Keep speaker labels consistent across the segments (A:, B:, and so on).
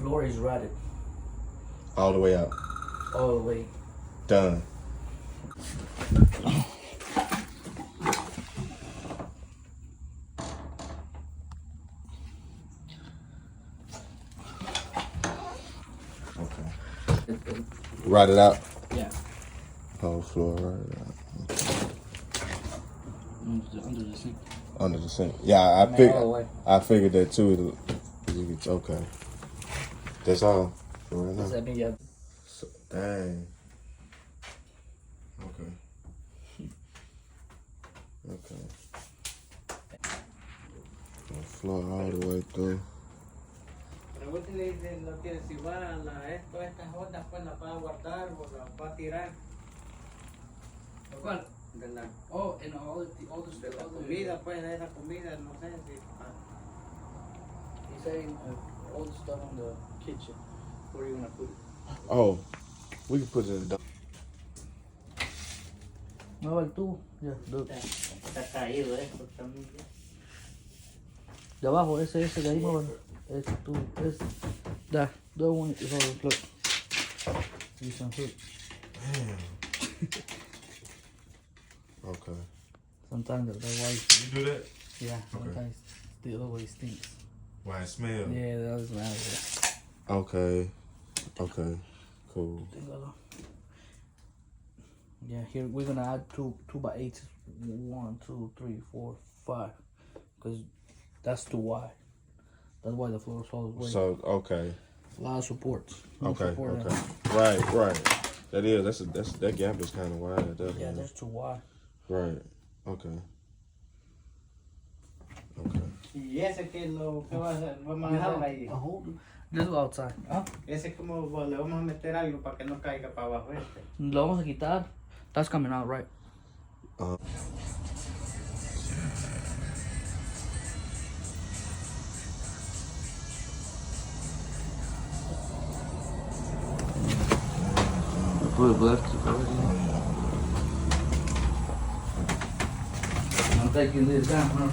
A: floor is rotted.
B: All the way out.
A: All the way.
B: Done. Okay. Rot it out.
A: Yeah.
B: Whole floor rotted out.
A: Under the sink.
B: Under the sink. Yeah, I figured that too. Okay. That's all for right now.
A: Yeah.
B: So, dang. Okay. Okay. The floor all the way through.
C: Pregúntele lo que si va a estas ondas, pues la va a guardar o la va a tirar.
A: ¿Cuál?
C: De la,
A: Oh, and all the
C: de la comida, pues de esa comida, no sé si.
A: He's saying all the stuff on the kitchen. Where are you gonna put it?
B: Oh, we can put it in the door.
A: No, el tubo. Yeah, look.
C: Está caído esto también.
A: De abajo, ese de ahí, muévelo. Ese tubo, ese. That one is all the look. You some food.
B: Damn. Okay.
A: Sometimes that's why.
B: You do that?
A: Yeah,
B: Okay.
A: sometimes the other way stinks.
B: Why it smell?
A: Yeah, that doesn't matter.
B: Okay. Okay. Cool.
A: Yeah, here we're gonna add two by 8s. 1, 2, 3, 4, 5. Because that's too wide. That's why the floor is all the way.
B: So okay.
A: A lot of supports.
B: Okay.
A: Support
B: Okay. Right. That gap is kind of wide.
A: Yeah, that's too wide.
B: Right. Okay. Okay.
C: Y ese que lo que va a hacer, vamos a dejarlo ahí.
A: Let's go outside. ¿Ah?
C: Ese como le vamos a meter algo para que no caiga para abajo este.
A: Lo vamos a quitar. That's coming out, right? Put it left. I'm taking this down, huh?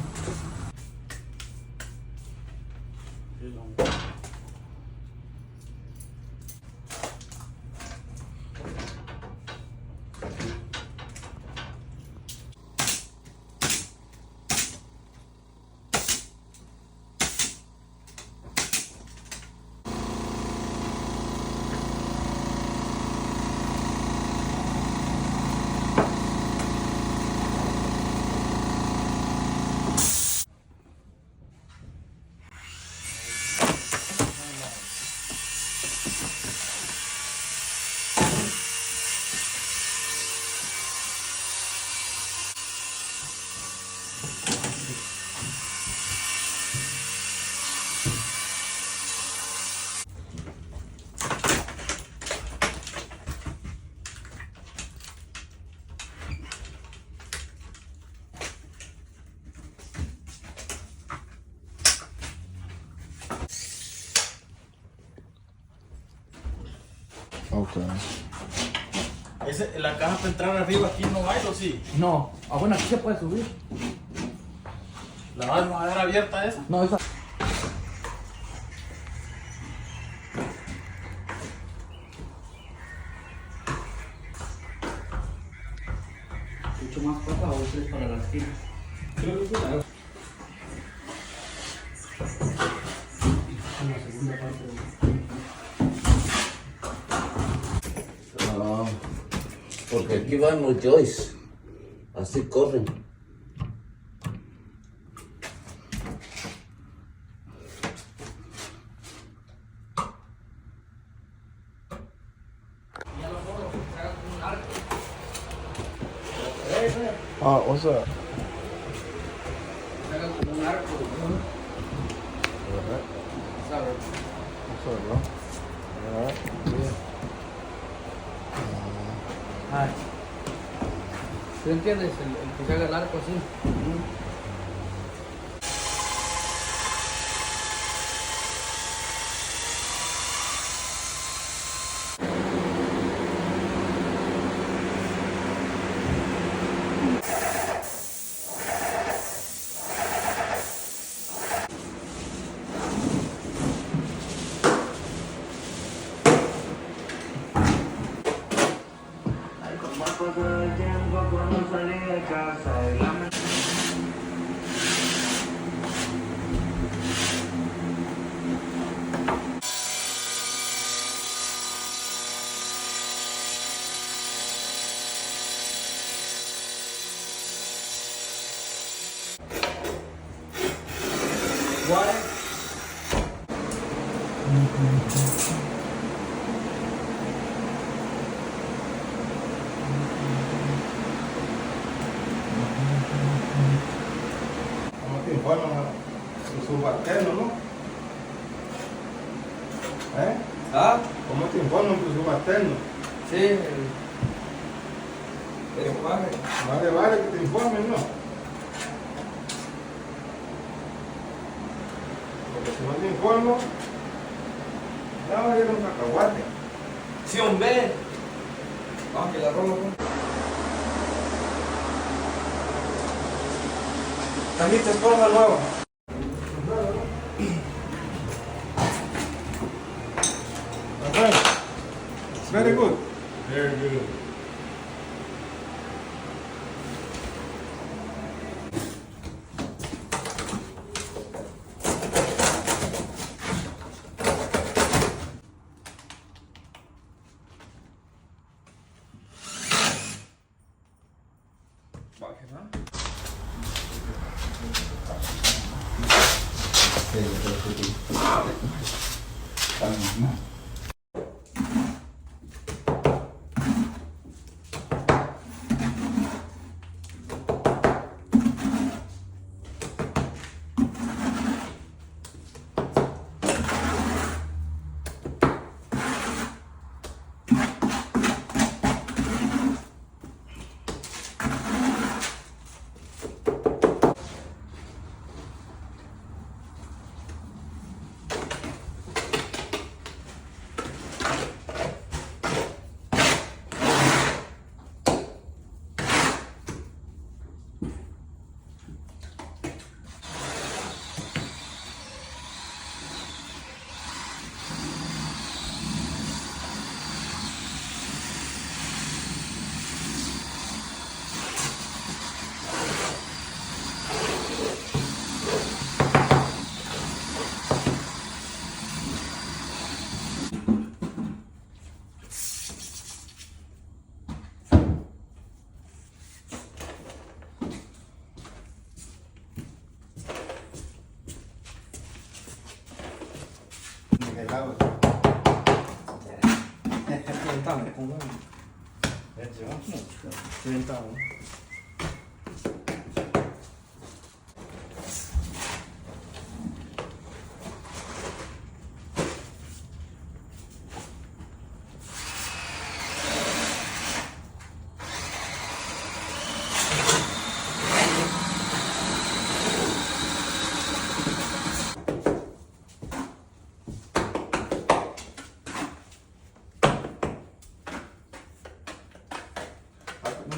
B: Okay.
D: La caja para entrar arriba aquí no hay, ¿o sí?
A: No. Ah, bueno, aquí se puede subir.
D: ¿La vamos a dejar abierta esa?
A: No, esa. Mucho más para acá o 3 para la esquina.
D: Creo que sí.
A: En la segunda parte.
E: Porque aquí van los Joyce, así corren.
B: What's up?
A: Un arco.
B: What's up, bro? All right. Yeah.
A: Ay. ¿Tú entiendes? El que se haga el arco así.
C: pasó el tiempo cuando salí de casa y la
B: ¿Cómo te informan su subalterno, no? ¿Eh?
C: ¿Ah?
B: ¿Cómo te informan su subalterno?
C: Sí, el lenguaje.
B: Vale que te informen, ¿no? Porque si no te informo, ya va a ir un cacahuate.
C: Sí, hombre. Vamos, que la robo. ¿También te esponja nueva?
B: Okay. Very good.
D: Very good.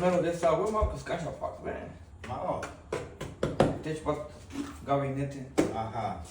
C: Numărul de sau, mă, că scași afac, bine.
B: Mao.
C: Deci, pe gabinete.
B: Aha.